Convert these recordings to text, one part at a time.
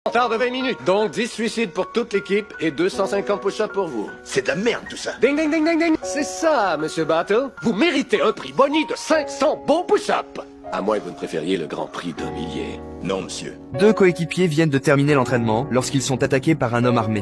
Retard de 20 minutes. Donc 10 suicides pour toute l'équipe et 250 push-ups pour vous. C'est de la merde tout ça. Ding ding ding ding ding. C'est ça, Monsieur Battle. Vous méritez un prix boni de 500 bons push-ups. À moins que vous ne préfériez le grand prix d'un millier. Non, monsieur. Deux coéquipiers viennent de terminer l'entraînement lorsqu'ils sont attaqués par un homme armé.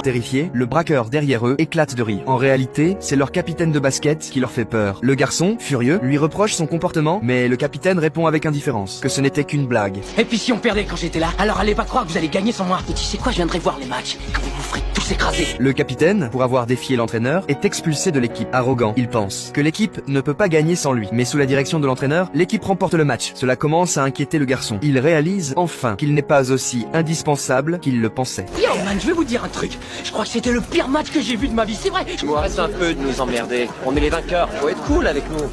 Terrifiés, le braqueur derrière eux éclate de rire. En réalité, c'est leur capitaine de basket qui leur fait peur. Le garçon, furieux, lui reproche son comportement, mais le capitaine répond avec indifférence que ce n'était qu'une blague. Et puis si on perdait quand j'étais là, alors allez pas croire que vous allez gagner sans moi. Et tu sais quoi, je viendrai voir les matchs, quand vous vous ferez tous écraser. Le capitaine, pour avoir défié l'entraîneur, est expulsé de l'équipe. Arrogant, il pense que l'équipe ne peut pas gagner sans lui. Mais sous la direction de l'entraîneur, l'équipe remporte le match. Cela commence à inquiéter le garçon. Il réalise enfin qu'il n'est pas aussi indispensable qu'il le pensait. Yo man, je vais vous dire un truc. Je crois que c'était le pire match que j'ai vu de ma vie, c'est vrai. Arrête un peu de nous emmerder. On est les vainqueurs. Faut être cool avec nous.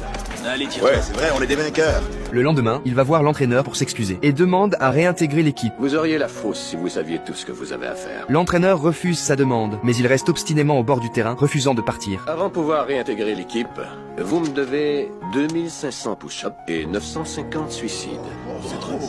Allez, tire. Ouais, c'est vrai, on est des vainqueurs. Le lendemain, il va voir l'entraîneur pour s'excuser et demande à réintégrer l'équipe. Vous auriez la fausse si vous saviez tout ce que vous avez à faire. L'entraîneur refuse sa demande, mais il reste obstinément au bord du terrain, refusant de partir. Avant de pouvoir réintégrer l'équipe, vous me devez 2500 push-ups et 950 suicides. C'est trop.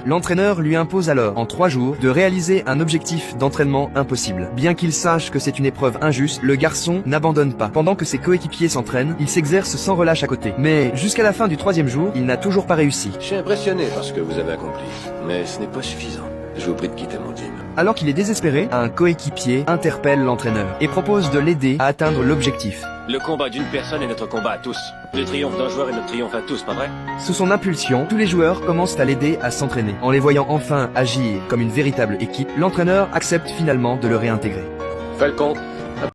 L'entraîneur lui impose alors, en 3 jours, de réaliser un objectif d'entraînement impossible. Bien qu'il sache que c'est une épreuve injuste, le garçon n'abandonne pas. Pendant que ses coéquipiers s'entraînent, il s'exerce sans relâche à côté. Mais jusqu'à la fin du 3e jour, il n'a toujours pas réussi. Je suis impressionné par ce que vous avez accompli, mais ce n'est pas suffisant. Je vous prie de quitter mon team. Alors qu'il est désespéré, un coéquipier interpelle l'entraîneur et propose de l'aider à atteindre l'objectif. Le combat d'une personne est notre combat à tous. Le triomphe d'un joueur est notre triomphe à tous, pas vrai? Sous son impulsion, tous les joueurs commencent à l'aider à s'entraîner. En les voyant enfin agir comme une véritable équipe, l'entraîneur accepte finalement de le réintégrer. Falcon,